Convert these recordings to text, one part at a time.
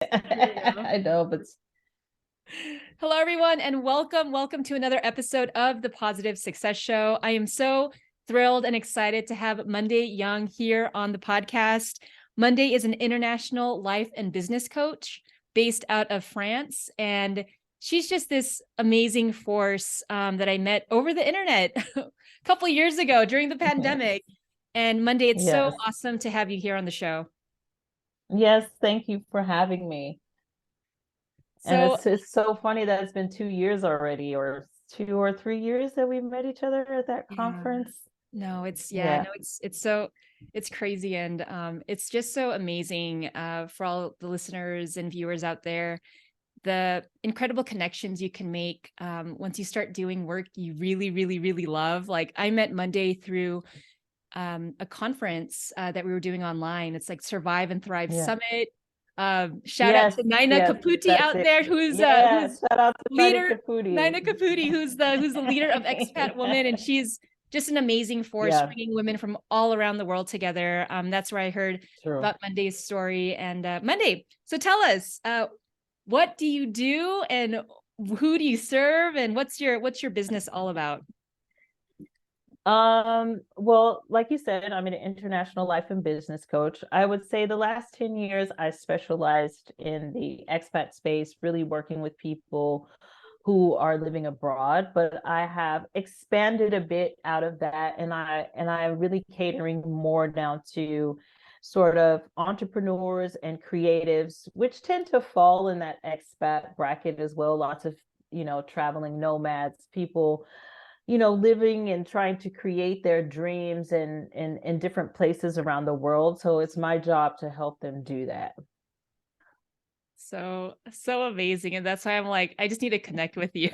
There you go. I know, but Hello, everyone, and welcome to another episode of the Positive Success Show. I am so thrilled and excited to have Mundey Young here on the podcast. Mundey is an international life and business coach based out of France, and she's just this amazing force that I met over the internet a couple of years ago during the pandemic. And Mundey, it's so yes. awesome to have you here on the show. Yes, thank you for having me. And So it's so funny that it's been 2 years already, or 2 or 3 years that we met each other at that yeah. conference. No, it's yeah, Yeah. no, it's so it's crazy and it's just so amazing for all the listeners and viewers out there, the incredible connections you can make once you start doing work you really, really, really love. Like I met Mundey through a conference that we were doing online. It's like Survive and Thrive Yeah. Summit. Shout out Yes, to Nina yes, Caputi that's out it. there, Yeah, who's shout out to Mighty leader Caputi. Nina Caputi, who's the leader of Expat Women, and she's just an amazing force, Yeah, bringing women from all around the world together. That's where I heard true. about Mundey's story. And Mundey, so tell us, what do you do, and who do you serve, and what's your business all about? Well, like you said, I'm an international life and business coach. I would say the last 10 years, I specialized in the expat space, really working with people who are living abroad, but I have expanded a bit out of that, and I'm really catering more now to sort of entrepreneurs and creatives, which tend to fall in that expat bracket as well. Lots of, traveling nomads, people, living and trying to create their dreams in different places around the world. So it's my job to help them do that. So amazing, and that's why I'm like, I just need to connect with you.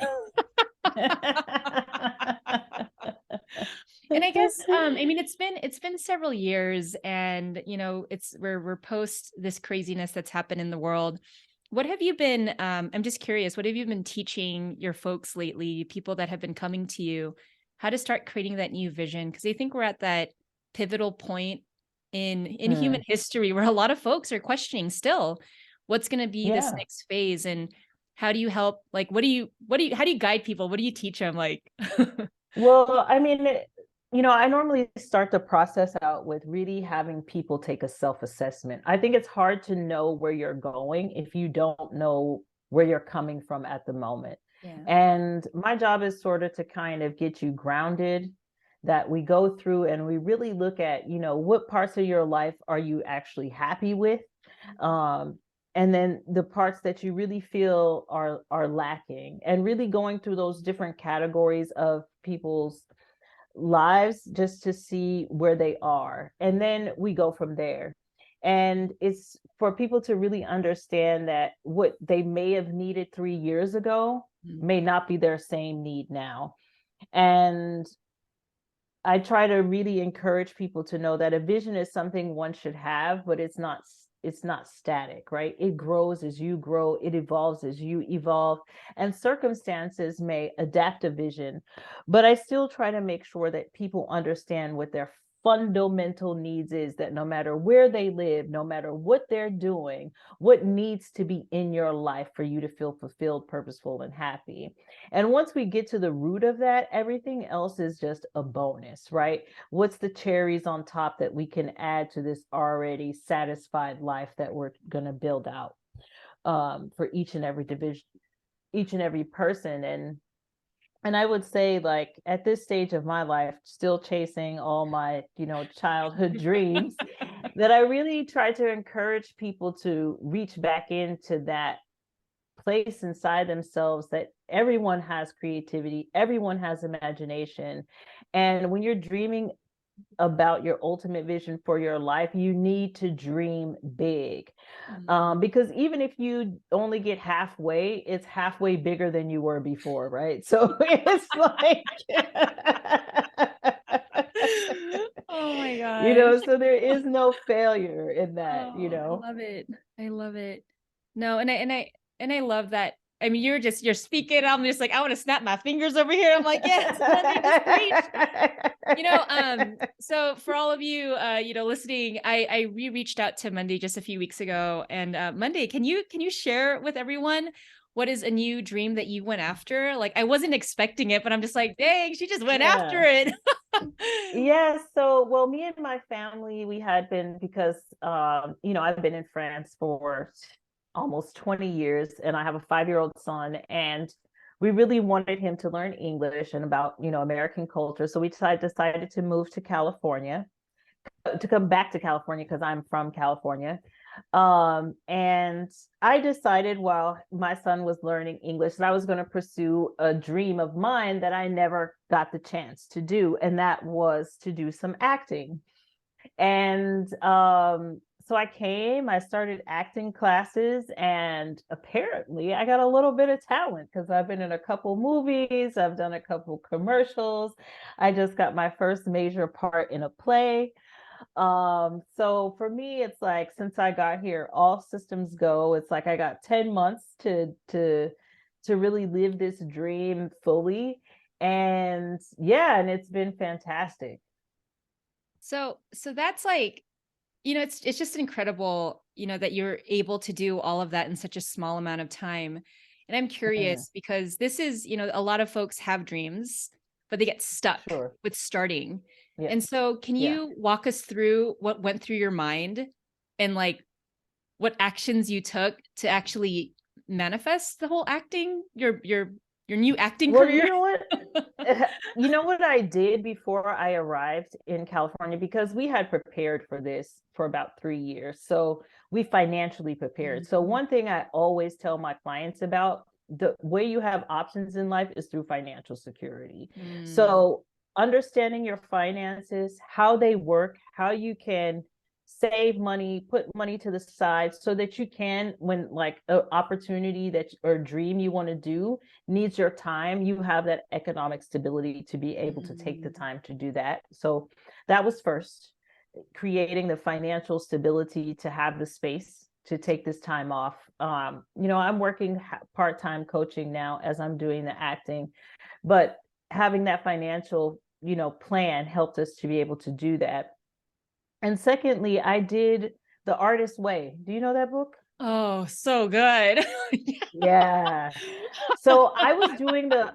And I guess I mean it's been several years, and it's we're post this craziness that's happened in the world. What have you been I'm just curious, what have you been teaching your folks lately, people that have been coming to you, how to start creating that new vision? Because I think we're at that pivotal point in human Mm, history where a lot of folks are questioning still what's going to be this yeah. next phase, and how do you help, like what do you how do you guide people, what do you teach them, like Well, I mean, I normally start the process out with really having people take a self-assessment. I think it's hard to know where you're going if you don't know where you're coming from at the moment. yeah. And my job is sort of to kind of get you grounded, that we go through and we really look at, what parts of your life are you actually happy with? Um, and then the parts that you really feel are lacking, and really going through those different categories of people's lives just to see where they are, and then we go from there. And it's for people to really understand that what they may have needed 3 years ago Mm. may not be their same need now. And I try to really encourage people to know that a vision is something one should have, but it's not static, right? It grows as you grow, it evolves as you evolve, and circumstances may adapt a vision. But I still try to make sure that people understand what their fundamental needs is, that no matter where they live, no matter what they're doing, what needs to be in your life for you to feel fulfilled, purposeful, and happy. And once we get to the root of that, everything else is just a bonus, right? What's the cherries on top that we can add to this already satisfied life that we're going to build out, for each and every division, each and every person. And I would say, like, at this stage of my life, still chasing all my, childhood dreams, that I really try to encourage people to reach back into that place inside themselves, that everyone has creativity, everyone has imagination. And when you're dreaming about your ultimate vision for your life, you need to dream big. Mm. Because even if you only get halfway, it's halfway bigger than you were before, right? So it's like, Oh my gosh. so there is no failure in that, Oh, I love it. I love it. No, and I love that. I mean, you're speaking. I'm just like, I want to snap my fingers over here. I'm like, yes, Mundey, just preach. So for all of you, listening, I reached out to Mundey just a few weeks ago, and Mundey, can you share with everyone what is a new dream that you went after? Like, I wasn't expecting it, but I'm just like, dang, she just went after it. Yeah, so well, me and my family, we had been because I've been in France for almost 20 years and I have a 5-year-old son, and we really wanted him to learn English and about, American culture. So we decided to move to California, to come back to California because I'm from California. And I decided while my son was learning English that I was going to pursue a dream of mine that I never got the chance to do, and that was to do some acting. And so I started acting classes, and apparently I got a little bit of talent because I've been in a couple movies, I've done a couple commercials, I just got my first major part in a play. So for me, it's like since I got here, all systems go. It's like I got 10 months to really live this dream fully. And yeah, and it's been fantastic. So that's like, it's just incredible, that you're able to do all of that in such a small amount of time. And I'm Yeah, curious because this is, a lot of folks have dreams, but they get stuck sure. with starting. Yeah. And so can Yeah. you walk us through what went through your mind and like what actions you took to actually manifest the whole acting, your new acting Well, you career? know what? You know what I did before I arrived in California, because we had prepared for this for about 3 years. So we financially prepared. So Mhm. one thing I always tell my clients about, the way you have options in life is through financial security. Mm. So understanding your finances, how they work, how you can save money, put money to the side so that you can, when like an opportunity that or dream you want to do needs your time, you have that economic stability to be able to take the Mm. time to do that. So that was first, creating the financial stability to have the space to take this time off. I'm working part-time coaching now as I'm doing the acting, but having that financial, plan helped us to be able to do that. And secondly, I did The Artist's Way. Do you know that book? Oh, so good. Yeah. So I was doing the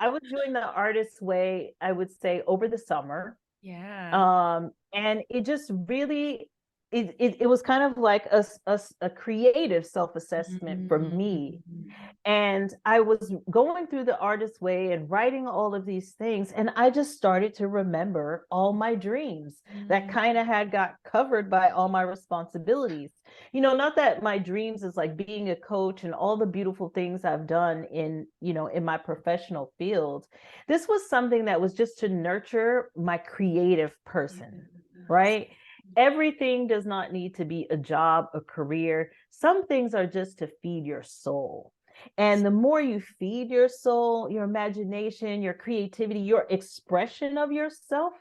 Artist's Way, I would say, over the summer. Yeah. And it just really it was kind of like a creative self-assessment for me. Mm. And I was going through The Artist's Way and writing all of these things, and I just started to remember all my dreams that Mm. kind of had got covered by all my responsibilities. Not that my dreams is like being a coach and all the beautiful things I've done in my professional field. This was something that was just to nurture my creative person, Yes. right? Everything does not need to be a job, a career. Some things are just to feed your soul. And the more you feed your soul, your imagination, your creativity, your expression of yourself,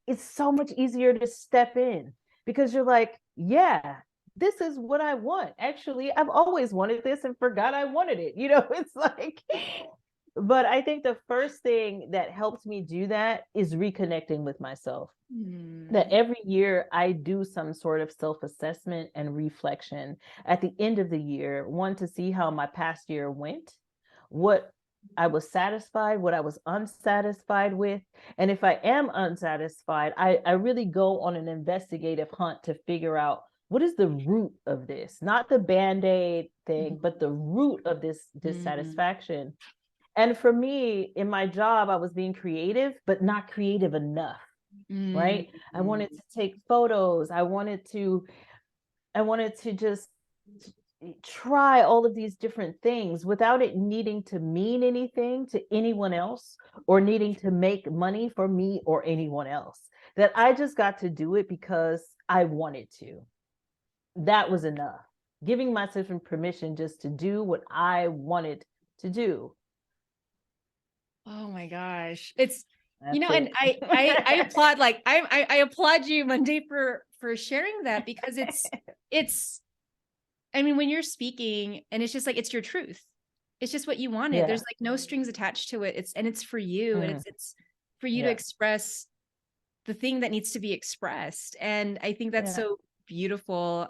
it's so much easier to step in because you're like, yeah, this is what I want. Actually, I've always wanted this and forgot I wanted it. It's like, but I think the first thing that helps me do that is reconnecting with myself. That Mm. every year I do some sort of self-assessment and reflection at the end of the year, one, to see how my past year went, what I was satisfied, what I was unsatisfied with. And if I am unsatisfied, I really go on an investigative hunt to figure out what is the root of this, not the band-aid thing, but the root of this Mm. dissatisfaction. And for me, in my job, I was being creative, but not creative enough, Mm. right? I wanted to take photos. I wanted to just try all of these different things without it needing to mean anything to anyone else or needing to make money for me or anyone else. That I just got to do it because I wanted to. That was enough. Giving myself permission just to do what I wanted to do. Oh my gosh. It's, That's and it. I applaud, like I applaud you, Mundey, for sharing that because it's I mean, when you're speaking and it's just like it's your truth. It's just what you wanted. Yeah. There's like no strings attached to it. It's for you, and Mm, it's for you to yeah. express the thing that needs to be expressed. And I think that's Yeah. so beautiful.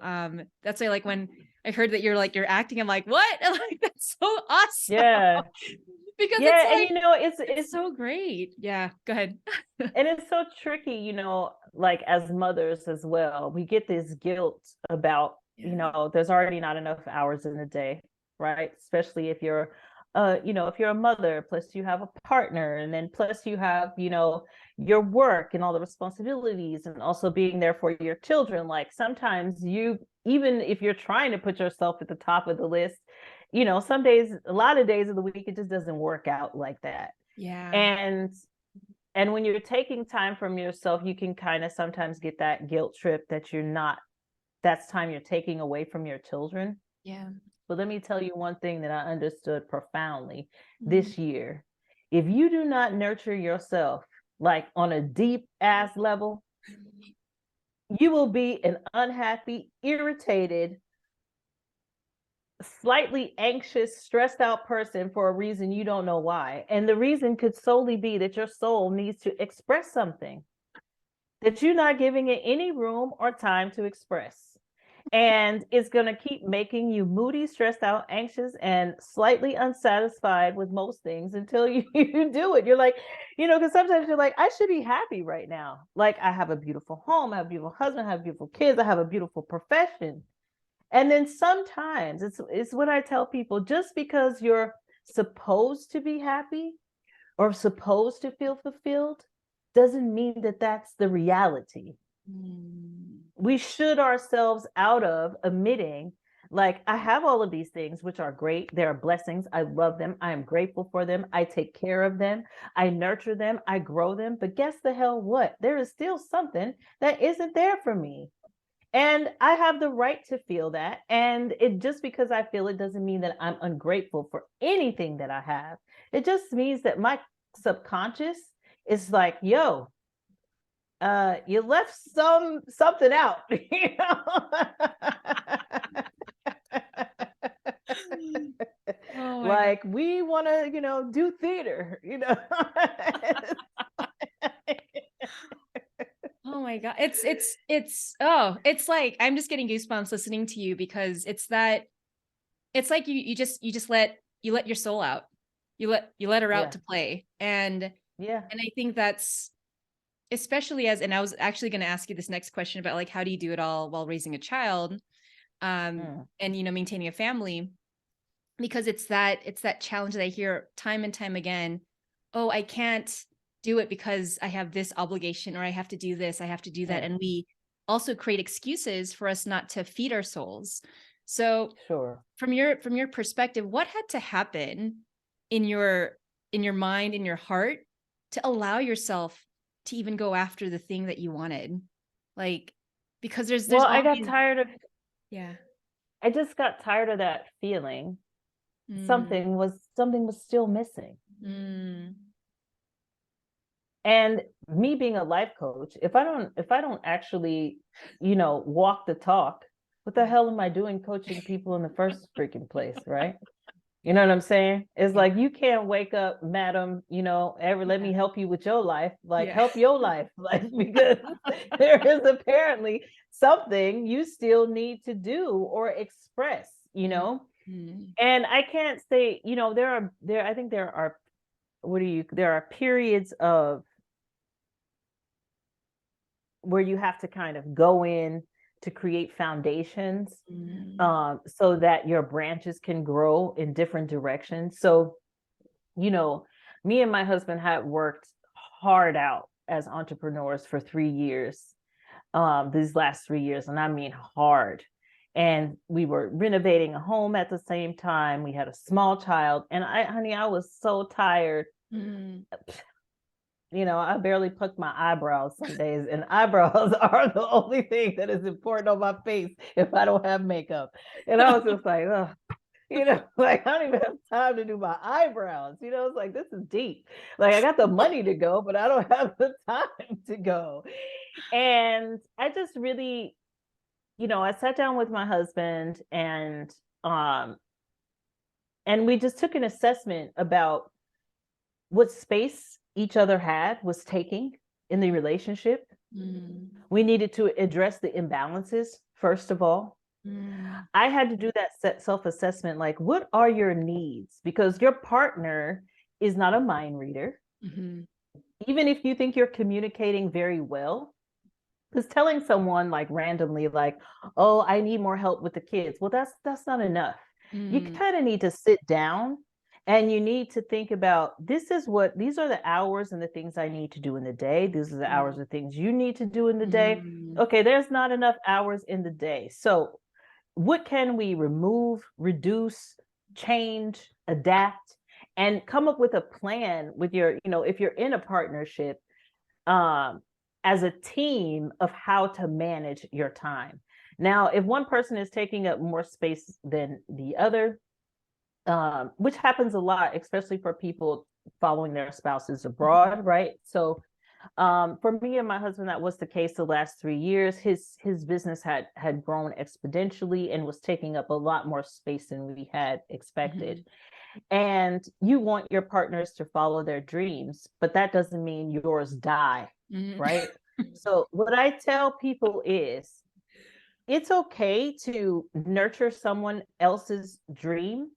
That's why, like, when I heard that you're acting, I'm like, what? Like, that's so awesome. Yeah. Because it's Yeah. And like, it's it's so great. Yeah, go ahead. and it's so tricky, like as mothers as well. We get this guilt about, Yeah. there's already not enough hours in the day, right? Especially if you're if you're a mother, plus you have a partner, and then plus you have, your work and all the responsibilities, and also being there for your children. Like sometimes even if you're trying to put yourself at the top of the list, some days, a lot of days of the week, it just doesn't work out like that. Yeah. And when you're taking time from yourself, you can kind of sometimes get that guilt trip that that's time you're taking away from your children. Yeah. But let me tell you one thing that I understood profoundly Mhm. this year. If you do not nurture yourself, like on a deep ass level, you will be an unhappy, irritated, slightly anxious, stressed out person for a reason you don't know why. And the reason could solely be that your soul needs to express something that you're not giving it any room or time to express. And it's going to keep making you moody, stressed out, anxious, and slightly unsatisfied with most things until you do it. You're like, because sometimes you're like, I should be happy right now. Like, I have a beautiful home, I have a beautiful husband, I have beautiful kids, I have a beautiful profession. And then sometimes it's what I tell people, just because you're supposed to be happy or supposed to feel fulfilled doesn't mean that that's the reality. Mm. We should ourselves out of admitting, like, I have all of these things, which are great. They are blessings. I love them. I am grateful for them. I take care of them. I nurture them. I grow them. But guess the hell what? There is still something that isn't there for me. And I have the right to feel that. And it just because I feel it doesn't mean that I'm ungrateful for anything that I have. It just means that my subconscious is like, yo, you left something out, Oh my God. like we want to, do theater, Oh my God. It's like I'm just getting goosebumps listening to you, because it's like you just let your soul out. You let her out Yeah. to play. And Yeah. I think that's, especially and I was actually going to ask you this next question about, like, how do you do it all while raising a child, Mm. and maintaining a family, because it's that challenge that I hear time and time again. Oh, I can't do it because I have this obligation, or I have to do this, I have to do that. Yeah. And we also create excuses for us not to feed our souls. So Sure. from your perspective, what had to happen in your mind, in your heart, to allow yourself to even go after the thing that you wanted? Like, because there's Well, I got always, tired of yeah. I just got tired of that feeling. Mm, Something was still missing. mm, And me being a life coach, if I don't actually, walk the talk, what the yeah. hell am I doing coaching people in the first freaking place, right? You know what I'm saying? It's Yeah. like, you can't wake up, madam, ever let Yeah. me help you with your life. Like, Yeah. help your life. Like, because there is apparently something you still need to do or express. Mm, mm, And I can't say, I think there are, there are periods of where you have to kind of go in to create foundations, mm, so that your branches can grow in different directions. So, you know, me and my husband had worked hard out as entrepreneurs for 3 years, these last 3 years, and I mean hard. And we were renovating a home at the same time. We had a small child, and honey, I was so tired. mm. I barely pluck my eyebrows some days, and eyebrows are the only thing that is important on my face if I don't have makeup. And I was just like, oh, like, I don't even have time to do my eyebrows. It's like, this is deep. Like, I got the money to go, but I don't have the time to go. And I just really, I sat down with my husband, and And we just took an assessment about what space each other was taking in the relationship. We needed to address the imbalances, first of all. I had to do that self-assessment, like, what are your needs? Because your partner is not a mind reader. Even if you think you're communicating very well, because telling someone like randomly, like, oh, I need more help with the kids, well, that's not enough. You kind of need to sit down and you need to think about, these are the hours and the things I need to do in the day. These are the hours of things you need to do in the day. Okay, there's not enough hours in the day. So what can we remove, reduce, change, adapt, and come up with a plan with your, if you're in a partnership, as a team, of how to manage your time. Now, if one person is taking up more space than the other, which happens a lot, especially for people following their spouses abroad, right? So for me and my husband, that was the case the last 3 years. His business had grown exponentially and was taking up a lot more space than we had expected. And you want your partners to follow their dreams, but that doesn't mean yours die, right? So what I tell people is, it's okay to nurture someone else's dream,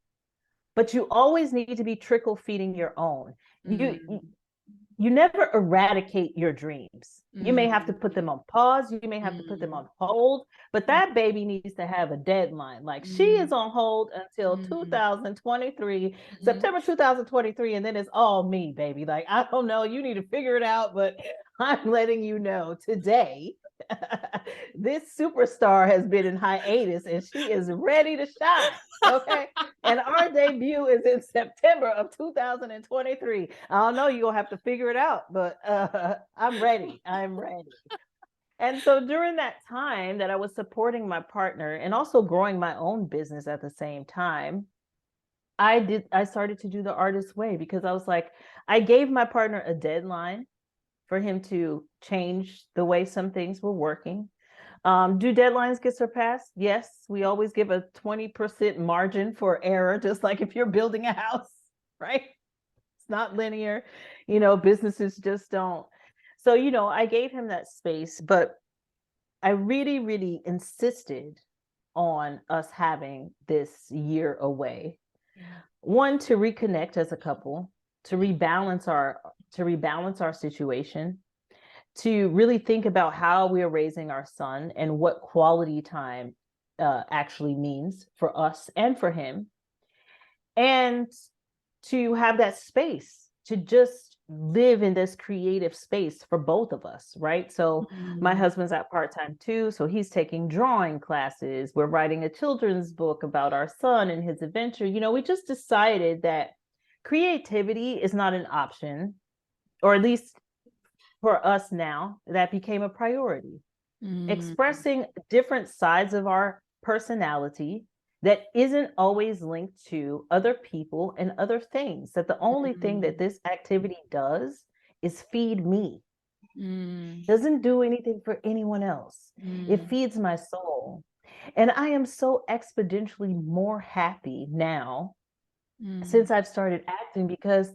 but you always need to be trickle feeding your own. You never eradicate your dreams. You may have to put them on pause. You may have to put them on hold, but that baby needs to have a deadline. Like, she is on hold until 2023, September 2023, and then it's all me, baby. Like, I don't know, you need to figure it out, but I'm letting you know today, this superstar has been in hiatus and she is ready to shine. Okay. And our debut is in September of 2023. I don't know, you're gonna have to figure it out, but I'm ready. And so during that time that I was supporting my partner and also growing my own business at the same time, I started to do the artist way, because I was like, I gave my partner a deadline for him to change the way some things were working. Do deadlines get surpassed? Yes, we always give a 20% margin for error, just like if you're building a house, right? It's not linear, businesses just don't. So, I gave him that space, but I really, really insisted on us having this year away. One, to reconnect as a couple, to rebalance our situation, to really think about how we are raising our son and what quality time actually means for us and for him, and to have that space to just live in this creative space for both of us, right? So my husband's at part-time too, so he's taking drawing classes. We're writing a children's book about our son and his adventure. We just decided that creativity is not an option, or at least for us now, that became a priority. Expressing different sides of our personality that isn't always linked to other people and other things. That the only thing that this activity does is feed me. Doesn't do anything for anyone else. It feeds my soul. And I am so exponentially more happy now since I've started acting, because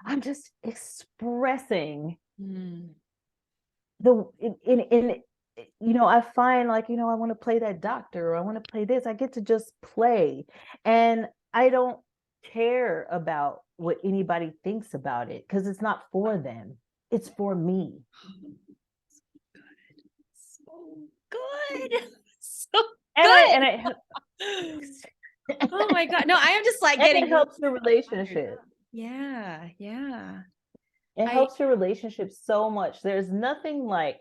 I'm just expressing I find, like, I want to play that doctor, or I want to play this. I get to just play, and I don't care about what anybody thinks about it, because it's not for them. It's for me. So good. So And oh my God. No, I am just like it helps the relationship. Yeah. It helps your relationship so much. There's nothing like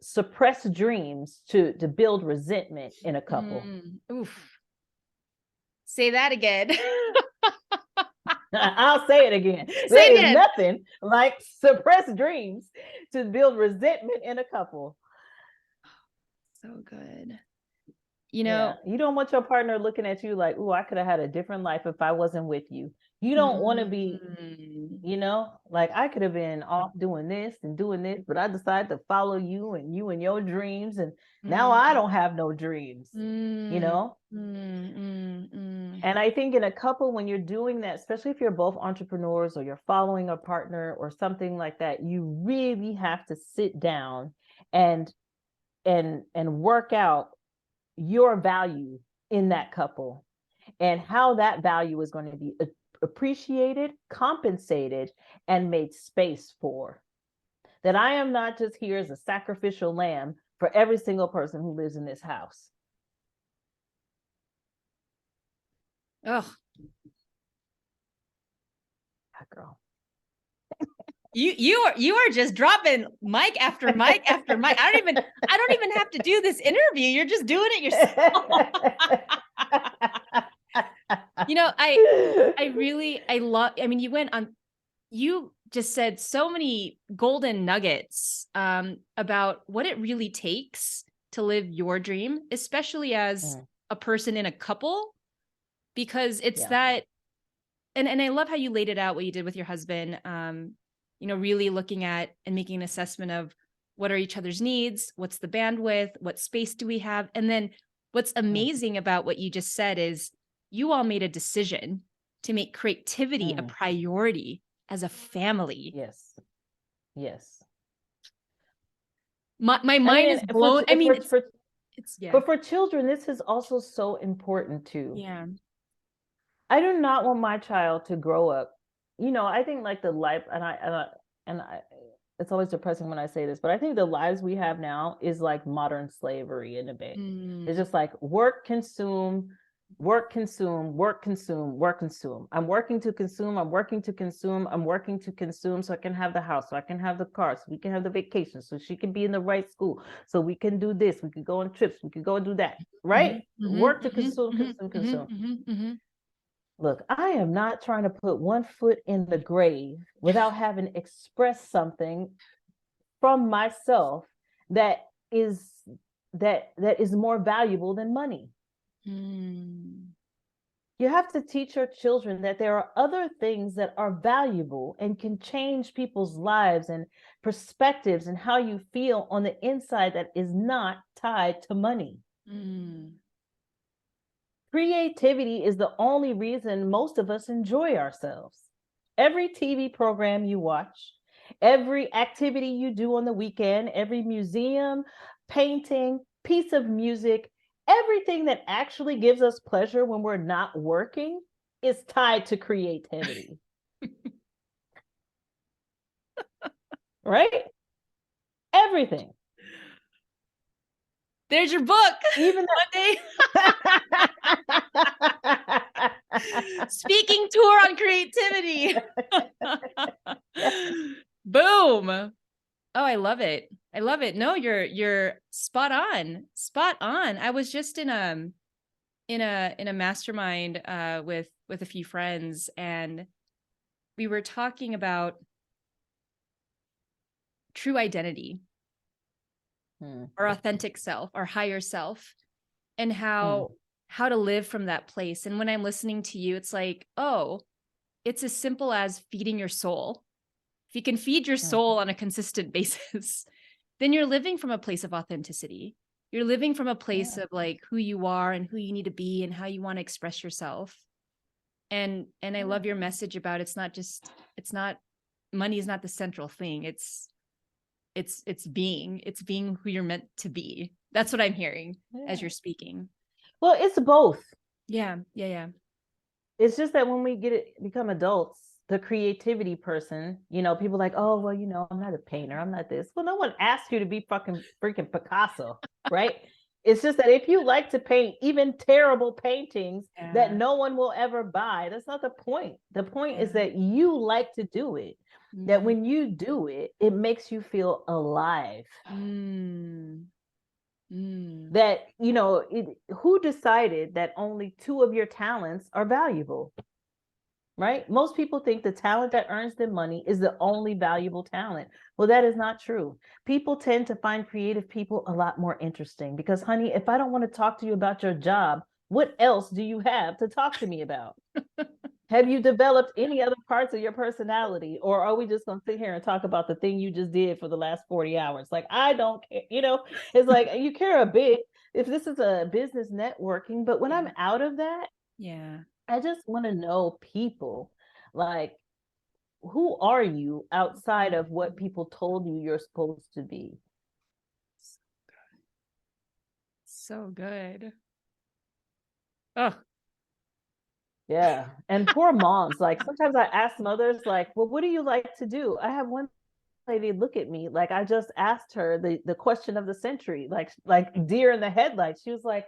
suppressed dreams to build resentment in a couple. Oof. Say that again. I'll say it again. There is nothing like suppressed dreams to build resentment in a couple. So good. You know, you don't want your partner looking at you like, oh, I could have had a different life if I wasn't with you. You don't want to be, like, I could have been off doing this and doing this, but I decided to follow you and your dreams. And now I don't have no dreams, And I think in a couple, when you're doing that, especially if you're both entrepreneurs or you're following a partner or something like that, you really have to sit down and work out your value in that couple and how that value is going to be appreciated, compensated, and made space for. That I am not just here as a sacrificial lamb for every single person who lives in this house. Oh, girl. You are just dropping mic after mic after mic. I don't even have to do this interview. You're just doing it yourself. You just said so many golden nuggets about what it really takes to live your dream, especially as a person in a couple, because it's that, and I love how you laid it out, what you did with your husband, really looking at and making an assessment of what are each other's needs, what's the bandwidth, what space do we have? And then what's amazing about what you just said is you all made a decision to make creativity a priority as a family. Yes. My mind is blown. But for children, this is also so important too. Yeah. I do not want my child to grow up. I think like the life, and I, it's always depressing when I say this, but I think the lives we have now is like modern slavery in a bit. It's just like work, consume, work, consume, work, consume, work, consume. I'm working to consume. I'm working to consume. I'm working to consume so I can have the house, so I can have the car, so we can have the vacation, so she can be in the right school, so we can do this, we could go on trips, we could go and do that, right? Work to consume, consume. Look, I am not trying to put one foot in the grave without having expressed something from myself that is more valuable than money. You have to teach your children that there are other things that are valuable and can change people's lives and perspectives and how you feel on the inside that is not tied to money. Creativity is the only reason most of us enjoy ourselves. Every TV program you watch, every activity you do on the weekend, every museum, painting, piece of music, everything that actually gives us pleasure when we're not working is tied to creativity. Right? Everything. There's your book. Even Mundey. Speaking tour on creativity. Boom. Oh, I love it. No, you're spot on. I was just in a mastermind with a few friends, and we were talking about true identity, our authentic self, our higher self, and how to live from that place. And when I'm listening to you, it's like, oh, it's as simple as feeding your soul. If you can feed your soul on a consistent basis, then you're living from a place of authenticity. You're living from a place of like who you are and who you need to be and how you want to express yourself. And I love your message about money is not the central thing. It's being who you're meant to be. That's what I'm hearing as you're speaking. Well, it's both. Yeah. It's just that when we become adults, the creativity person, people like, oh, well, I'm not a painter, I'm not this. Well, no one asked you to be freaking Picasso, right? It's just that if you like to paint even terrible paintings that no one will ever buy, that's not the point. The point is that you like to do it. That when you do it, it makes you feel alive. That, who decided that only 2 of your talents are valuable? right? Most people think the talent that earns them money is the only valuable talent. Well, that is not true. People tend to find creative people a lot more interesting because, honey, if I don't want to talk to you about your job, what else do you have to talk to me about? Have you developed any other parts of your personality? Or are we just going to sit here and talk about the thing you just did for the last 40 hours? Like, I don't care. It's like you care a bit if this is a business networking, but when I'm out of that, Yeah. I just want to know people. Like, who are you outside of what people told you you're supposed to be? So good. Oh, Yeah. And poor moms, like sometimes I ask mothers, like, well, what do you like to do? I have one lady look at me like I just asked her the question of the century, like deer in the headlights. She was like,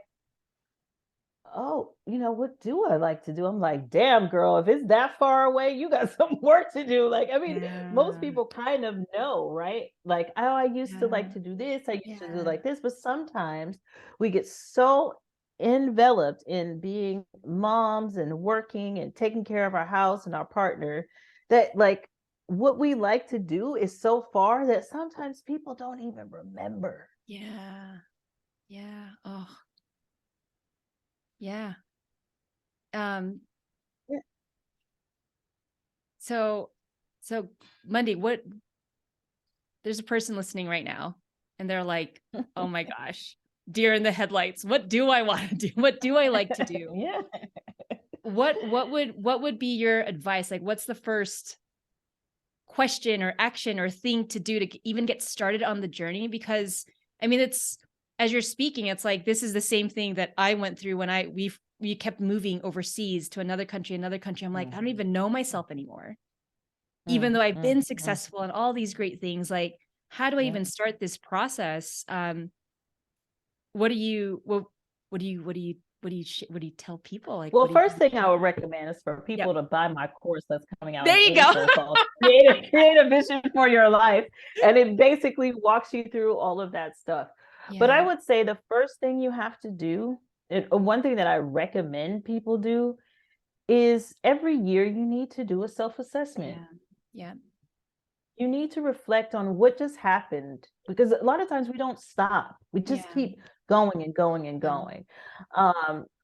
oh, what do I like to do? I'm like, damn, girl, if it's that far away, you got some work to do. Like, I mean, most yeah. people kind of know, right? Like, oh, I used to like Yeah. to do this, I used to do Yeah. like this, but sometimes we get so enveloped in being moms and working and taking care of our house and our partner that like what we like to do is so far that sometimes people don't even remember. Yeah. Yeah. Oh, yeah. Um, Yeah. so so Monday, there's a person listening right now and they're like, oh my gosh, deer in the headlights. What do I want to do? What do I like to do? Yeah. What would be your advice? Like, what's the first question or action or thing to do to even get started on the journey? Because I mean, it's as you're speaking, it's like this is the same thing that I went through when we kept moving overseas to another country, another country. I'm like, I don't even know myself anymore. Even Mm, though I've mm, been mm. successful in all these great things, like how do I Yeah. even start this process? What do you what do you tell people? Like, Well, what do you? first thing I would recommend is for Yep. people to buy my course that's coming out There in you go. April called Create a Vision for Your Life. And it basically walks you through all of that stuff. But I Yeah. would say the first thing you have to do, one thing that I recommend people do is every year you need to do a self-assessment. Yeah. Yeah. You need to reflect on what just happened because a lot of times we don't stop. We just Yeah. keep going and going and Yeah. going.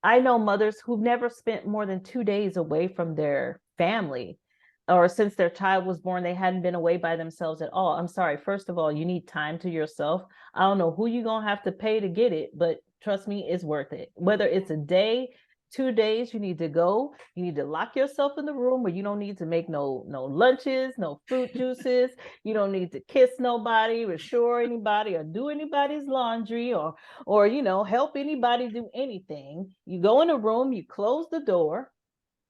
I know mothers who've never spent more than 2 days away from their family, or since their child was born, they hadn't been away by themselves at all. I'm sorry. First of all, you need time to yourself. I don't know who you're going to have to pay to get it, but trust me, it's worth it. Whether it's a day, 2 days, you need to go. You need to lock yourself in the room where you don't need to make no lunches, no fruit juices. You don't need to kiss nobody, assure anybody, or do anybody's laundry, or help anybody do anything. You go in a room, you close the door,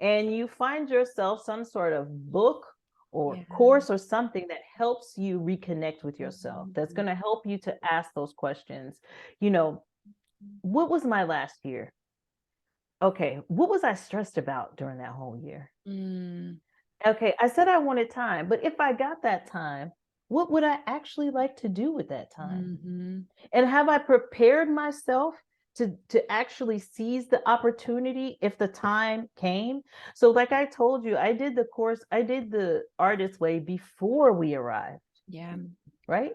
and you find yourself some sort of book or Yeah. course or something that helps you reconnect with yourself. That's Mhm. going to help you to ask those questions. You know, what was my last year? Okay, what was I stressed about during that whole year? Mm. Okay, I said I wanted time, but if I got that time, what would I actually like to do with that time? Mhm. And have I prepared myself to actually seize the opportunity if the time came? So like I told you, I did the course, I did the artist way before we arrived, Yeah. right?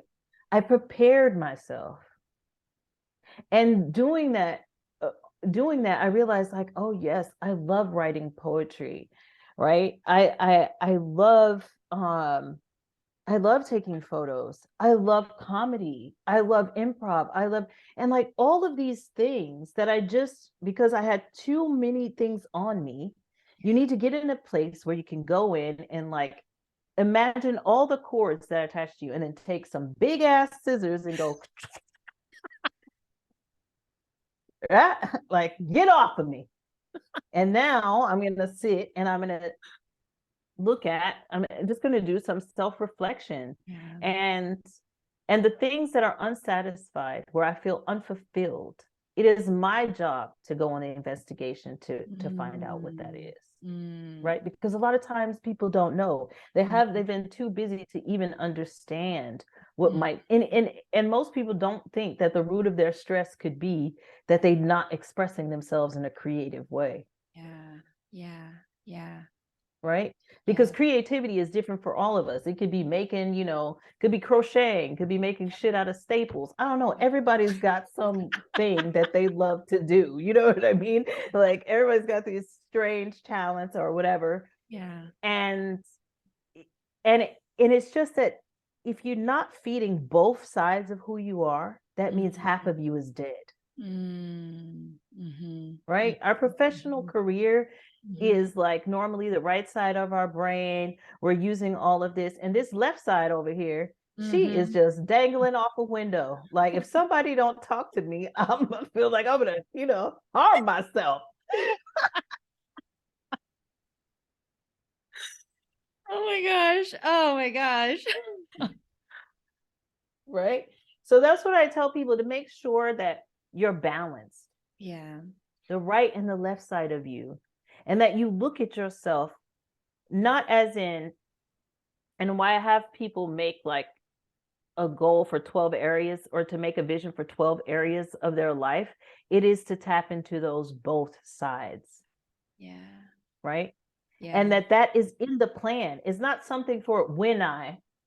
I prepared myself. And uh, doing that I realized like, oh yes, I love writing poetry, right? I love taking photos. I love comedy. I love improv. And like all of these things that I just, because I had too many things on me, you need to get in a place where you can go in and like imagine all the cords that attach to you and then take some big ass scissors and go, like, get off of me. And now I'm going to sit and I'm going to I'm just going to do some self-reflection Yeah. and the things that are unsatisfied where I feel unfulfilled, it is my job to go on the investigation to find out what that Mm. is, Mm. right? Because a lot of times people don't know. Mhm. They've been too busy to even understand what Mm. might, and most people don't think that the root of their stress could be that they're not expressing themselves in a creative way. Yeah. Yeah. Yeah. right? Because Yeah. creativity is different for all of us. It could be making, could be crocheting, could be making shit out of staples. I don't know. Everybody's got something that they love to do. You know what I mean? Like everybody's got these strange talents or whatever. Yeah. And and it's just that if you're not feeding both sides of who you are, that means half Mhm. of you is dead. Mhm. Mhm. Right? Our professional Mhm. career Mhm. is like normally the right side of our brain. We're using all of this. And this left side over here, she is Mhm. just dangling off a window. Like if somebody don't talk to me, I'm gonna feel like I'm gonna, harm myself. Oh my gosh. Oh my gosh. Right? So that's what I tell people, to make sure that you're balanced, Yeah. the right and the left side of you, and that you look at yourself not as in, and why I have people make like a goal for 12 areas, or to make a vision for 12 areas of their life, it is to tap into those both sides, Yeah. right? And Yeah. that is in the plan. It's not something for when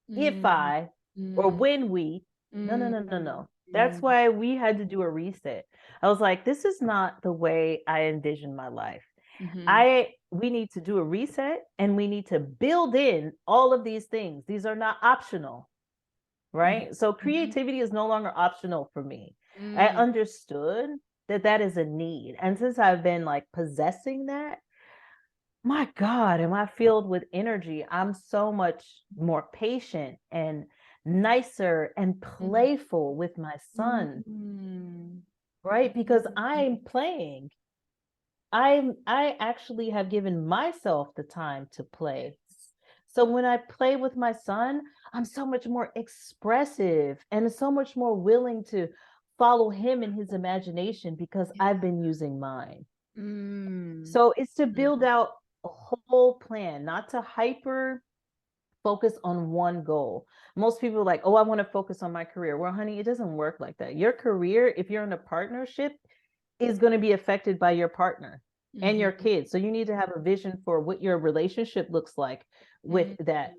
if Mm, I, or mm, when we. No, no, mm, no, no, no. That's mm. why we had to do a reset. I was like, this is not the way I envisioned my life. Mhm. We need to do a reset, and we need to build in all of these things. These are not optional, Mhm. right? So Mhm. creativity is no longer optional for me. I Mm, understood that is a need. And since I've been like possessing that, my God, am I filled with energy? I'm so much more patient and nicer and mm, playful with my son, mm, right? Because mm. I'm playing. I actually have given myself the time to play. Yes. So when I play with my son, I'm so much more expressive and so much more willing to follow him in his imagination because Yeah. I've been using mine. Mm, So it's to build mm. out a whole plan, not to hyper focus on one goal. Most people are like, oh, I want to focus on my career. Well, honey, it doesn't work like that. Your career, if you're in a partnership, is going to be affected by your partner and your Mhm. kids. So you need to have a vision for what your relationship looks like with Mhm. that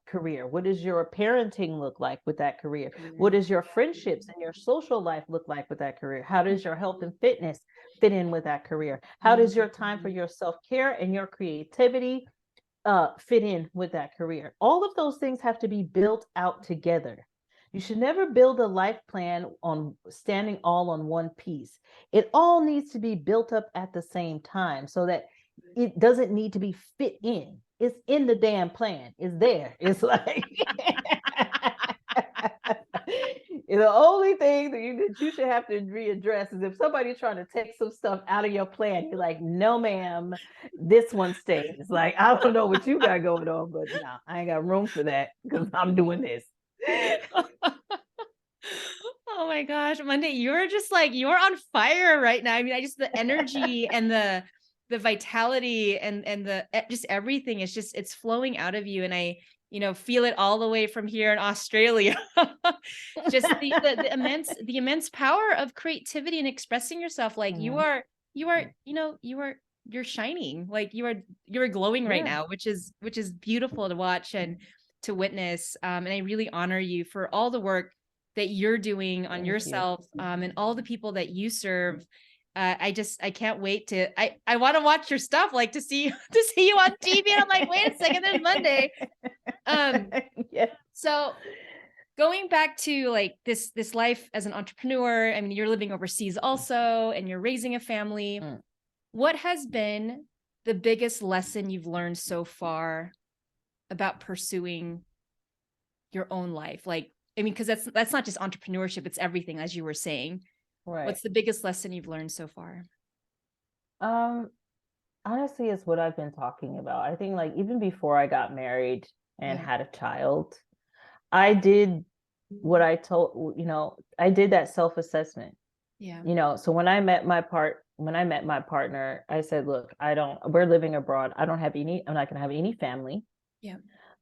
career. What does your parenting look like with that career? What Career. does your friendships and your social life look like with that career? How does your health and fitness fit in with that career? How does your time for Mhm. your self-care and your creativity fit in with that career? All of those things have to be built out together. You should never build a life plan on standing all on one piece. It all needs to be built up at the same time so that it doesn't need to be fit in. It's in the damn plan. It's there. It's like the only thing that you should have to readdress is if somebody's trying to take some stuff out of your plan. You're like, no, ma'am, this one stays. Like, I don't know what you got going on, but no, I ain't got room for that because I'm doing this. Oh my gosh, Monday, you're just like you're on fire right now. I mean, I just the energy and the vitality and the just everything is just it's flowing out of you, and I feel it all the way from here in Australia. Just the immense power of creativity and expressing yourself. Like Mhm. you're shining. Like you're glowing right Yeah, now, which is beautiful to watch and to witness. And I really honor you for all the work that you're doing on thank you. yourself, and all the people that you serve. I can't wait I want to watch your stuff, like to see to see you on TV. And I'm like, wait a second, there's Monday. Um, Yeah. so going back to like this life as an entrepreneur, I mean, you're living overseas also, and you're raising a family. Mm. What has been the biggest lesson you've learned so far about pursuing your own life? Like, I mean, because that's not just entrepreneurship, it's everything, as you were saying. Right. What's the biggest lesson you've learned so far? Um, Honestly, it's what I've been talking about. I think like even before I got married and Yeah. had a child, I did what I did that self-assessment. Yeah. So when I met my partner, I said, look, we're living abroad. I'm not gonna have any family. Yeah.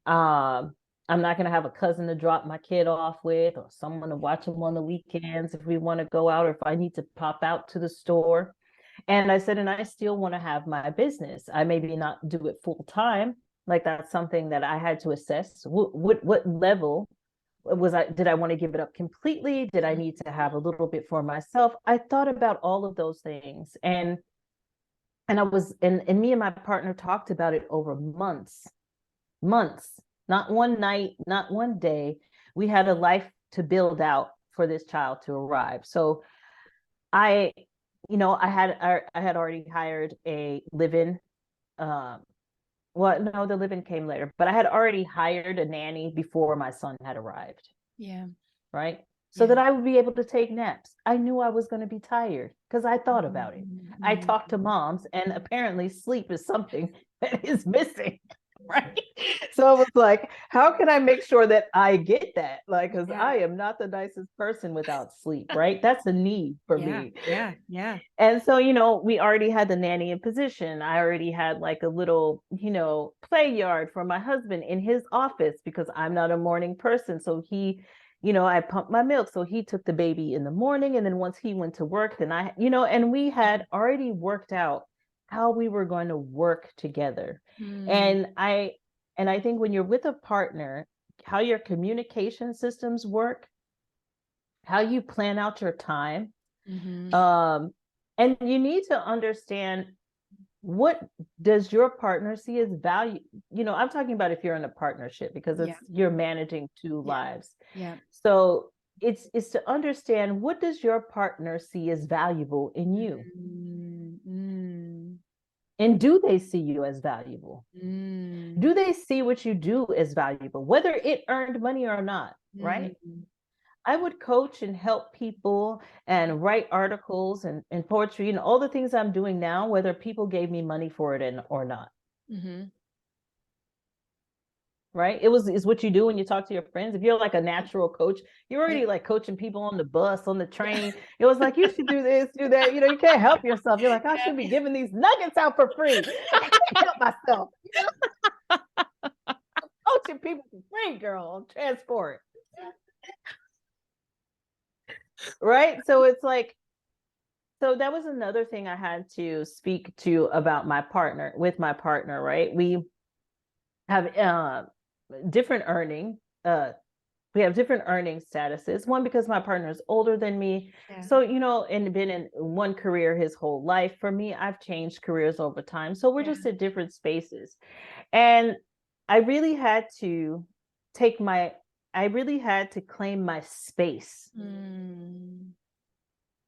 Um, I'm not gonna have a cousin to drop my kid off with, or someone to watch him on the weekends if we want to go out, or if I need to pop out to the store. And I said, and I still want to have my business. I maybe not do it full time. Like that's something that I had to assess. What level did I want to give it up completely? Did I need to have a little bit for myself? I thought about all of those things. And I was, and me and my partner talked about it over months, not one night, not one day. We had a life to build out for this child to arrive. So I, I had already hired a live-in. Well, no, the live-in came later, but I had already hired a nanny before my son had arrived. Yeah. Right. So that I would be able to take naps. I knew I was going to be tired because I thought about it. I talked to moms, and apparently sleep is something that is missing. Right. So I was like, how can I make sure that I get that? Like, because I am not the nicest person without sleep. Right. That's a need for me. Yeah. And so, we already had the nanny in position. I already had like a little, play yard for my husband in his office because I'm not a morning person. So he, I pumped my milk. So he took the baby in the morning. And then once he went to work, then and we had already worked out how we were going to work together. And I think when you're with a partner, how your communication systems work, how you plan out your time, and you need to understand, what does your partner see as value? I'm talking about if you're in a partnership, because you're managing two lives. Yeah. So it's to understand, what does your partner see as valuable in you? And do they see you as valuable? Do they see what you do as valuable, whether it earned money or not? Right. I would coach and help people and write articles and poetry and all the things I'm doing now, whether people gave me money for it or not. Right. It's what you do when you talk to your friends. If you're like a natural coach, you're already like coaching people on the bus, on the train. It was like, you should do this, do that. You can't help yourself. You're like, I should be giving these nuggets out for free. I can't help myself. Coaching people for free, girl, on transport. Right. So it's like, so that was another thing I had to speak to about with my partner, right? We have different earning, we have different earning statuses. One, because my partner is older than me. So, and been in one career his whole life. For me, I've changed careers over time. So we're just at different spaces. And I really had to claim my space.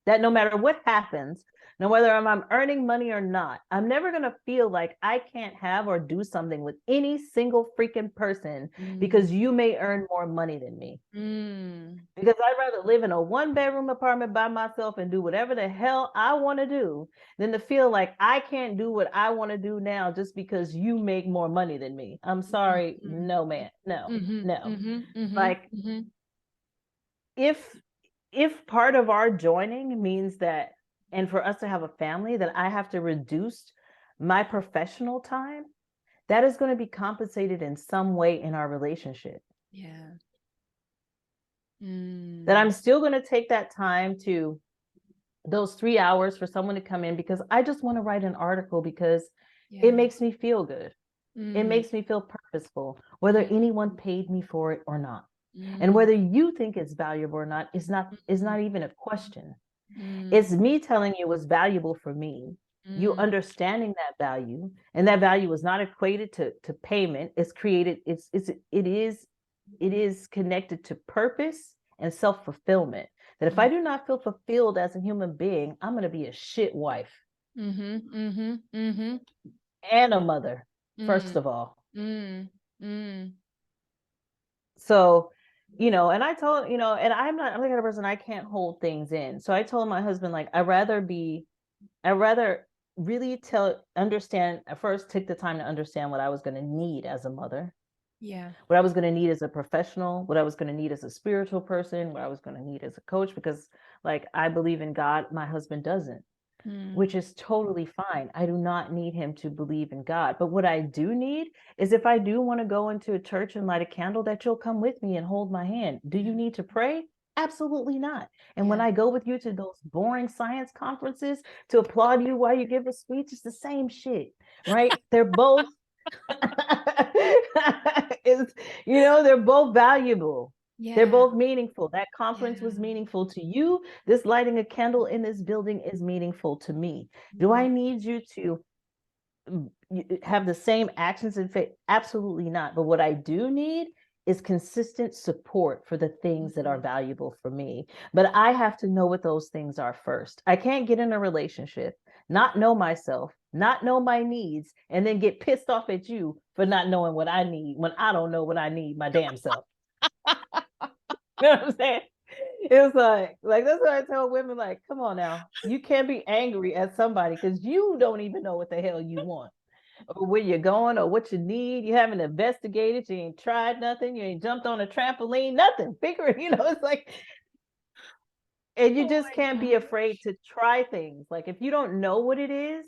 That no matter what happens, no whether I'm earning money or not, I'm never going to feel like I can't have or do something with any single freaking person because you may earn more money than me. Because I'd rather live in a 1-bedroom apartment by myself and do whatever the hell I want to do than to feel like I can't do what I want to do now just because you make more money than me. I'm sorry. No, man. No. Like, if part of our joining means that, and for us to have a family, that I have to reduce my professional time, that is going to be compensated in some way in our relationship. That I'm still going to take that time, to those 3 hours, for someone to come in because I just want to write an article because it makes me feel good. It makes me feel purposeful, whether anyone paid me for it or not. And whether you think it's valuable or not is not even a question. It's me telling you what's valuable for me. You understanding that value, and that value is not equated to payment. It's created. It is connected to purpose and self-fulfillment. That if I do not feel fulfilled as a human being, I'm going to be a shit wife and a mother, first of all. So, and I told, and I'm the kind of person, I can't hold things in. So I told my husband, like, I'd rather really understand, at first take the time to understand what I was going to need as a mother. What I was going to need as a professional, what I was going to need as a spiritual person, what I was going to need as a coach, because like, I believe in God, my husband doesn't. Which is totally fine. I do not need him to believe in God. But what I do need is, if I do want to go into a church and light a candle, that you'll come with me and hold my hand. Do you need to pray? Absolutely not. And when I go with you to those boring science conferences to applaud you while you give a speech, it's the same shit, right? They're both is, they're both valuable. They're both meaningful. That conference was meaningful to you. This lighting a candle in this building is meaningful to me. Do I need you to have the same actions and faith? Absolutely not. But what I do need is consistent support for the things that are valuable for me. But I have to know what those things are first. I can't get in a relationship, not know myself, not know my needs, and then get pissed off at you for not knowing what I need when I don't know what I need my damn self. You know what I'm saying? It's like that's what I tell women, like, come on now. You can't be angry at somebody because you don't even know what the hell you want or where you're going or what you need. You haven't investigated, you ain't tried nothing, you ain't jumped on a trampoline, nothing. Figure it, it's like, and you just can't be afraid to try things. Like if you don't know what it is,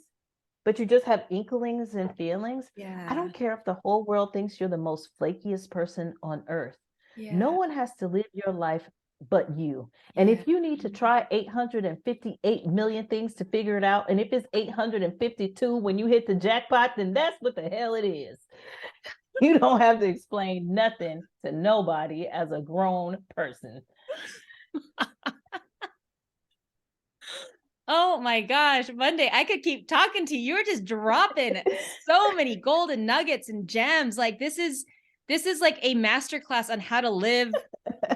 but you just have inklings and feelings, I don't care if the whole world thinks you're the most flakiest person on earth. No one has to live your life but you. And if you need to try 858 million things to figure it out, and if it's 852 when you hit the jackpot, then that's what the hell it is. You don't have to explain nothing to nobody as a grown person. Oh my gosh, Mundey, I could keep talking to you. You're just dropping so many golden nuggets and gems. Like this is like a masterclass on how to live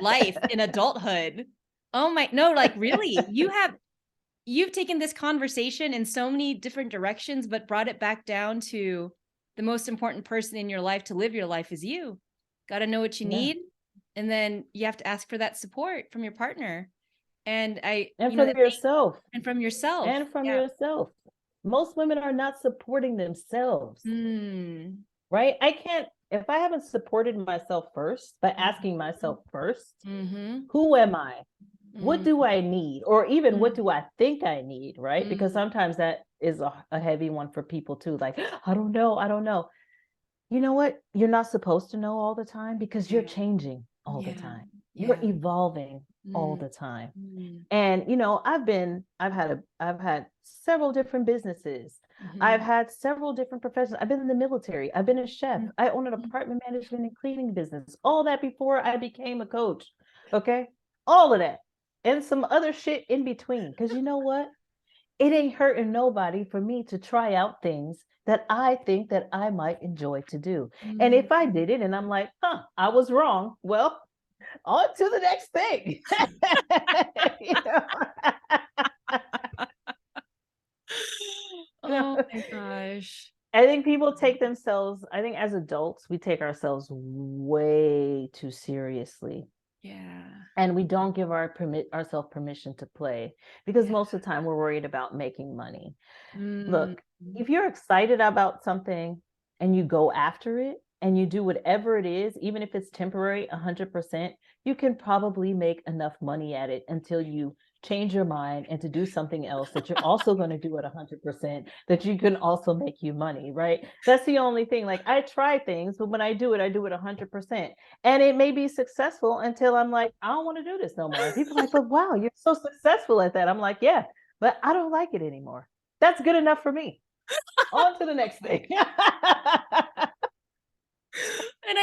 life in adulthood. Oh my, no, like really, you've taken this conversation in so many different directions, but brought it back down to the most important person in your life to live your life is you. Got to know what you need. And then you have to ask for that support from your partner. And from yourself. And from yourself. And from yourself. Most women are not supporting themselves. Right? If I haven't supported myself first by asking myself first, who am I? What do I need? Or even what do I think I need? Right? Because sometimes that is a heavy one for people too. Like, I don't know. You know what? You're not supposed to know all the time because you're changing all the time. You're evolving all the time. And I've had several different businesses. I've had several different professions. I've been in the military. I've been a chef. I own an apartment management and cleaning business. All that before I became a coach. Okay? All of that. And some other shit in between. Because you know what? It ain't hurting nobody for me to try out things that I think that I might enjoy to do. And if I did it and I'm like, I was wrong. Well, on to the next thing. Oh my gosh. I think people take themselves, I think as adults, we take ourselves way too seriously. And we don't give ourselves permission to play because most of the time we're worried about making money. Look, if you're excited about something and you go after it and you do whatever it is, even if it's temporary, 100%, you can probably make enough money at it until you change your mind and to do something else that you're also going to do at 100%, that you can also make you money, right? That's the only thing. Like I try things, but when I do it 100%. And it may be successful until I'm like, I don't want to do this no more. And people are like, but wow, you're so successful at that. I'm like, yeah, but I don't like it anymore. That's good enough for me. On to the next thing. And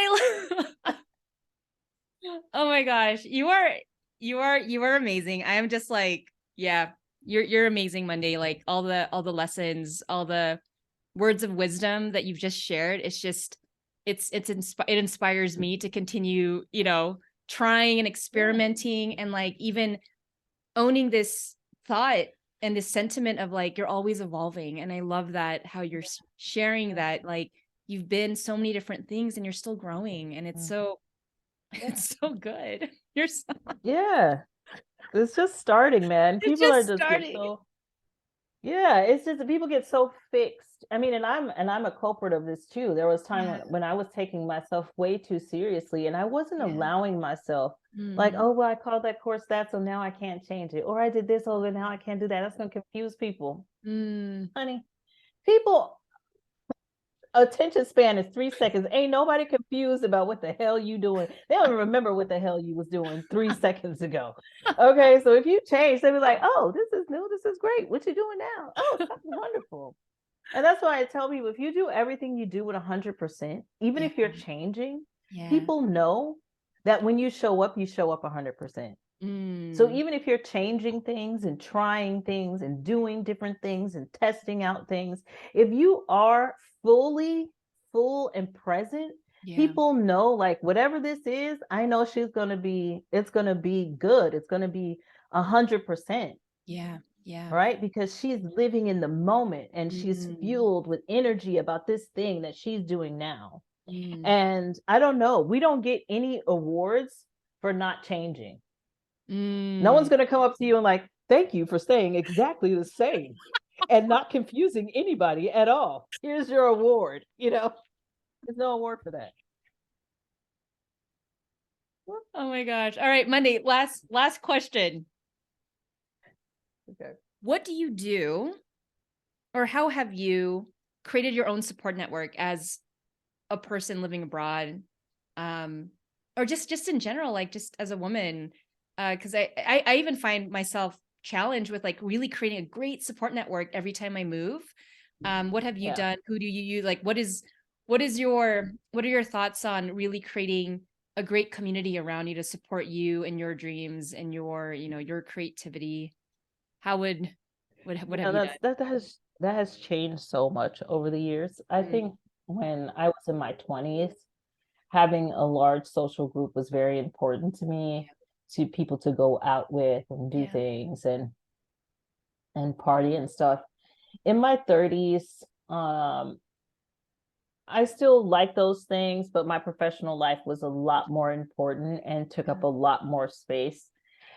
oh my gosh, you are amazing. I am just like, you're amazing, Mundey. Like all the lessons, all the words of wisdom that you've just shared. It's just, it inspires me to continue, trying and experimenting and like even owning this thought and this sentiment of like, you're always evolving. And I love that how you're sharing that, like you've been so many different things and you're still growing. And it's it's so good. You're so it's just starting, man. People are just starting. It's just that people get so fixed. I mean, and I'm a culprit of this too. There was time when I was taking myself way too seriously and I wasn't allowing myself like, oh, well, I called that course that, so now I can't change it. Or I did this, oh, now I can't do that. That's going to confuse people. Honey, people, attention span is 3 seconds. Ain't nobody confused about what the hell you doing. They don't even remember what the hell you was doing 3 seconds ago. Okay, so if you change, they'll be like, oh, this is new, this is great. What you doing now? Oh, something wonderful. And that's why I tell people, if you do everything you do with 100%, even if you're changing, people know that when you show up 100%. So even if you're changing things and trying things and doing different things and testing out things, if you are full and present, people know, like, whatever this is, I know it's going to be good. It's going to be 100%. Yeah. Right? Because she's living in the moment and she's fueled with energy about this thing that she's doing now. And I don't know, we don't get any awards for not changing. No one's going to come up to you and like, thank you for staying exactly the same and not confusing anybody at all. Here's your award. There's no award for that. Oh my gosh. All right, Mundey, last question. Okay. What do you do, or how have you created your own support network as a person living abroad? Or just in general, like just as a woman, because I even find myself challenged with like really creating a great support network every time I move. What have you done? Who do you use? Like, what are your thoughts on really creating a great community around you to support you and your dreams and your creativity? What have you done? That has changed so much over the years. I think when I was in my 20s, having a large social group was very important to me, to people to go out with and do things and party and stuff. In my 30s, I still like those things, but my professional life was a lot more important and took up a lot more space.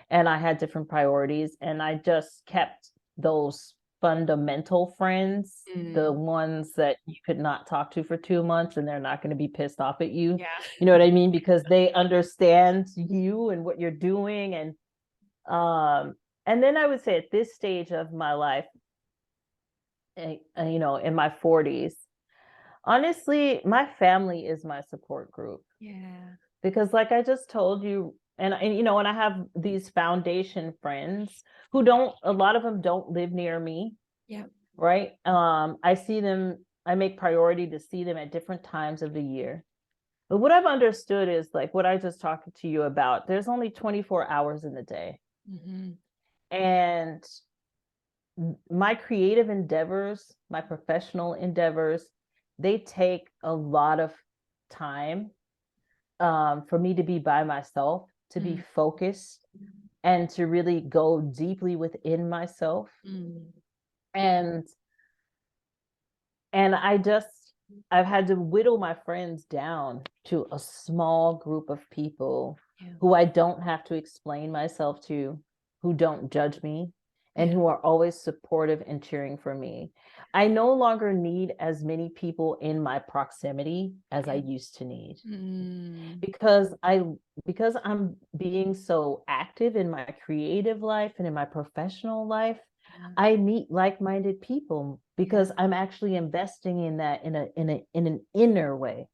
And I had different priorities, and I just kept those fundamental friends, the ones that you could not talk to for 2 months and they're not going to be pissed off at you. You know what I mean? Because they understand you and what you're doing. And then I would say at this stage of my life, in my 40s, honestly, my family is my support group. Because like I just told you, and I have these foundation friends who a lot of them don't live near me. Right. I see them, I make priority to see them at different times of the year. But what I've understood is, like what I just talked to you about, there's only 24 hours in the day. And my creative endeavors, my professional endeavors, they take a lot of time for me to be by myself, to be focused, and to really go deeply within myself. And I've had to whittle my friends down to a small group of people who I don't have to explain myself to, who don't judge me, and who are always supportive and cheering for me. I no longer need as many people in my proximity as I used to need. Because I'm being so active in my creative life and in my professional life, I meet like-minded people because I'm actually investing in that in an inner way.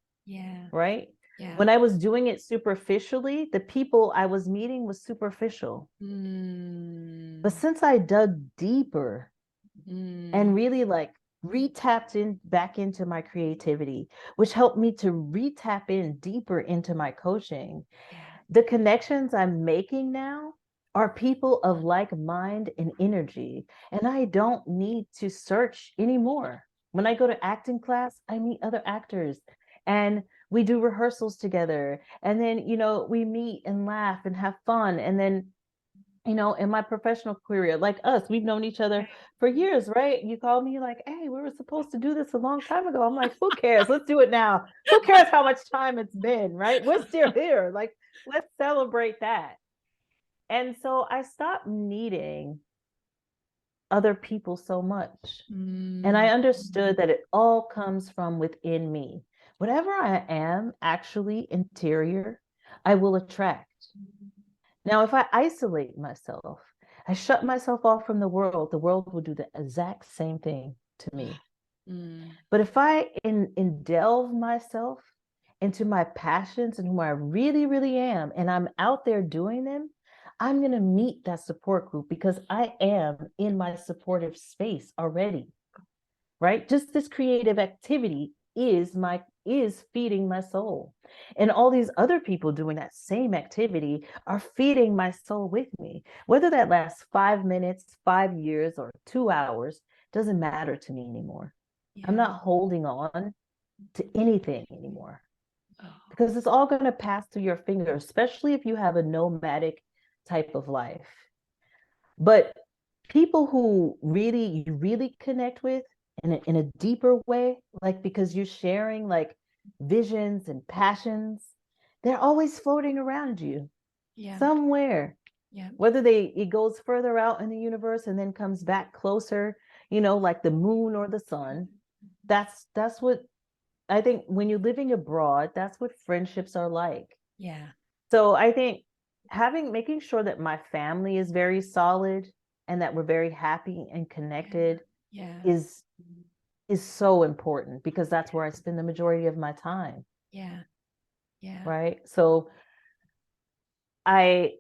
Right? When I was doing it superficially, the people I was meeting was superficial. But since I dug deeper and really like re-tapped in back into my creativity, which helped me to re-tap in deeper into my coaching, the connections I'm making now are people of like mind and energy. And I don't need to search anymore. When I go to acting class, I meet other actors and we do rehearsals together. And then, we meet and laugh and have fun. And then, in my professional career, like us, we've known each other for years, right? You call me like, hey, we were supposed to do this a long time ago. I'm like, who cares? Let's do it now. Who cares how much time it's been, right? We're still here. Like, let's celebrate that. And so I stopped needing other people so much. And I understood that it all comes from within me. Whatever I am actually interior, I will attract. Now, if I isolate myself, I shut myself off from the world will do the exact same thing to me. But if I delve myself into my passions and who I really, really am, and I'm out there doing them, I'm going to meet that support group because I am in my supportive space already, right? Just this creative activity is feeding my soul. And all these other people doing that same activity are feeding my soul with me. Whether that lasts 5 minutes, 5 years, or 2 hours, doesn't matter to me anymore. I'm not holding on to anything anymore because it's all going to pass through your fingers, especially if you have a nomadic type of life. But people who really, you really connect with in a deeper way, like because you're sharing like visions and passions, they're always floating around you somewhere. Whether it goes further out in the universe and then comes back closer, like the moon or the sun. That's what I think when you're living abroad, that's what friendships are like. Yeah. So I think making sure that my family is very solid and that we're very happy and connected is so important because that's where I spend the majority of my time. Yeah. Right. So I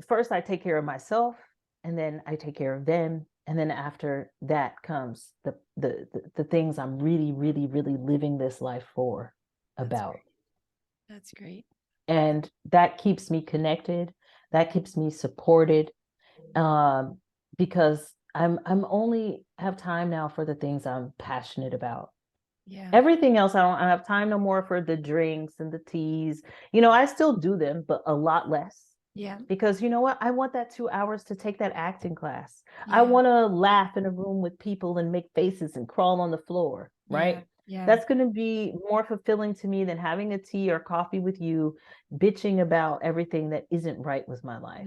first I take care of myself and then I take care of them. And then after that comes the things I'm really, really, really living this life for about. That's great. And that keeps me connected. That keeps me supported. Because I'm only have time now for the things I'm passionate about. Yeah. Everything else, I have time no more for the drinks and the teas. I still do them, but a lot less. Yeah. Because you know what? I want that 2 hours to take that acting class. I want to laugh in a room with people and make faces and crawl on the floor, right? Yeah. That's going to be more fulfilling to me than having a tea or coffee with you, bitching about everything that isn't right with my life.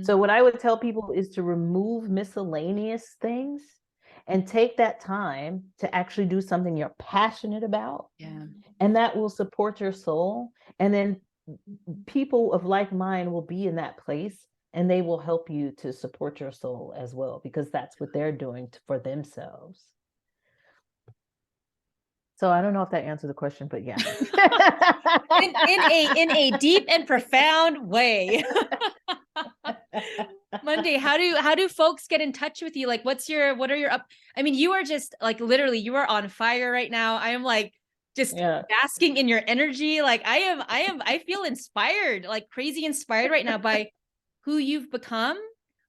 So what I would tell people is to remove miscellaneous things and take that time to actually do something you're passionate about. Yeah. And that will support your soul. And then people of like mind will be in that place and they will help you to support your soul as well, because that's what they're doing for themselves. So I don't know if that answered the question, but yeah. in a deep and profound way. Mundey, how do folks get in touch with you? Like, what are your I mean, you are just like literally you are on fire right now. I am like just basking in your energy. Like I feel inspired, like crazy inspired right now by who you've become,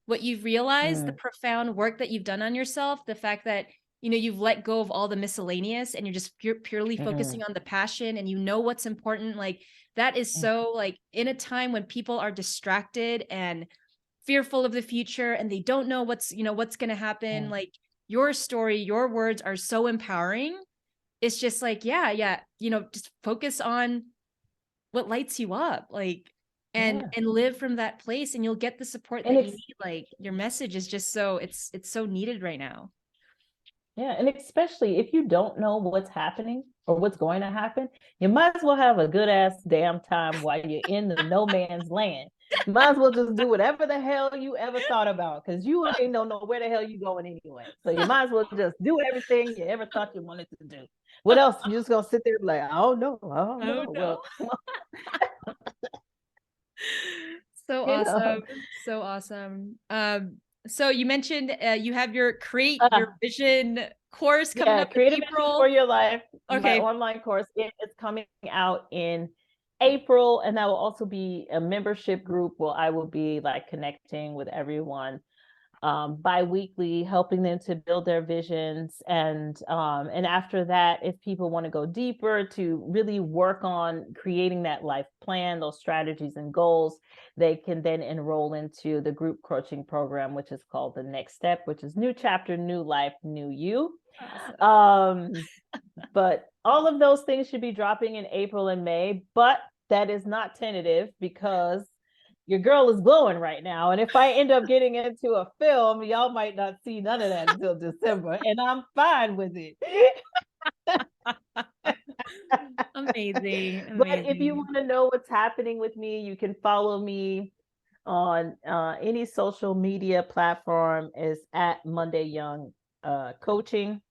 what you've realized, the profound work that you've done on yourself, the fact that you've let go of all the miscellaneous and you're just purely focusing on the passion and what's important. Like that is so like in a time when people are distracted and fearful of the future and they don't know what's going to happen. Like your story, your words are so empowering. It's just like, just focus on what lights you up, like, and live from that place and you'll get the support that you need. Like your message is just it's so needed right now. Yeah. And especially if you don't know what's happening or what's going to happen, you might as well have a good ass damn time while you're in the no man's land. You might as well just do whatever the hell you ever thought about, because you ain't don't know where the hell you going anyway. So you might as well just do everything you ever thought you wanted to do. What else? You just gonna sit there like, I don't know. Well, so awesome. So awesome. So you mentioned you have your Create Your Vision course coming up in April. For Your Life, my online course. It's coming out in April, and that will also be a membership group where I will be like connecting with everyone bi-weekly, helping them to build their visions. And after that, if people want to go deeper to really work on creating that life plan, those strategies and goals, they can then enroll into the group coaching program, which is called The Next Step, which is New Chapter, New Life, New You. Awesome. But all of those things should be dropping in April and May, but that is not tentative because your girl is glowing right now. And if I end up getting into a film, y'all might not see none of that until December. And I'm fine with it. Amazing. But if you want to know what's happening with me, you can follow me on any social media platform is at Mundey Young coaching.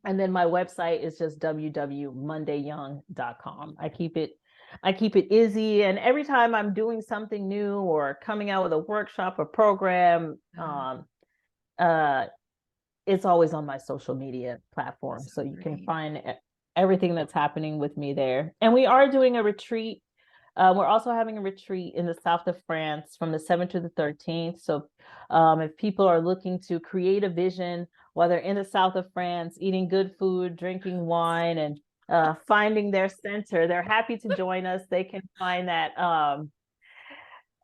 And then my website is just www.mundeyyoung.com. I keep it easy. And every time I'm doing something new or coming out with a workshop or program, it's always on my social media platform. So you can find everything that's happening with me there. And we are doing a retreat. We're also having a retreat in the south of France from the 7th to the 13th. So if people are looking to create a vision, while they're in the south of France, eating good food, drinking wine, and finding their center, they're happy to join us. They can find that on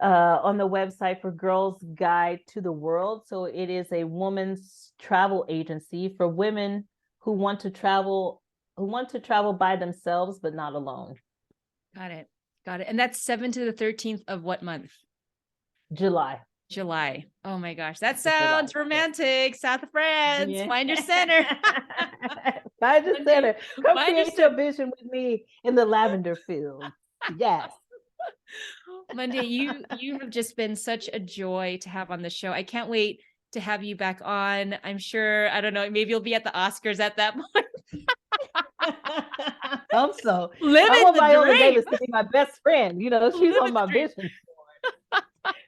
the website for Girls Guide to the World. So it is a woman's travel agency for women who want to travel by themselves, but not alone. Got it. And that's 7th to the 13th of what month? July. Oh my gosh. That sounds romantic. South of France. Yeah. Find your center. Find your center. Come create your vision with me in the lavender field. Yes. Mundey, you have just been such a joy to have on the show. I can't wait to have you back on. I'm sure, I don't know, maybe you'll be at the Oscars at that point. Hope so. I want Viola Davis to be my best friend. You know, she's on my vision board.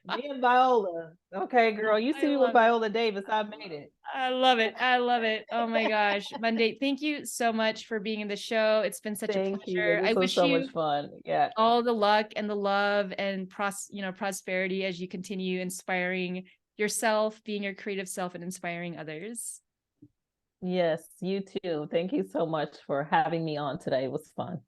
Me and Viola. Okay, girl, you see me with Viola Davis. I made it. I love it. Oh my gosh. Mundey, thank you so much for being in the show. It's been such a pleasure. I wish so much fun. Yeah. All the luck and the love and prosperity as you continue inspiring yourself, being your creative self, and inspiring others. Yes, you too. Thank you so much for having me on today. It was fun.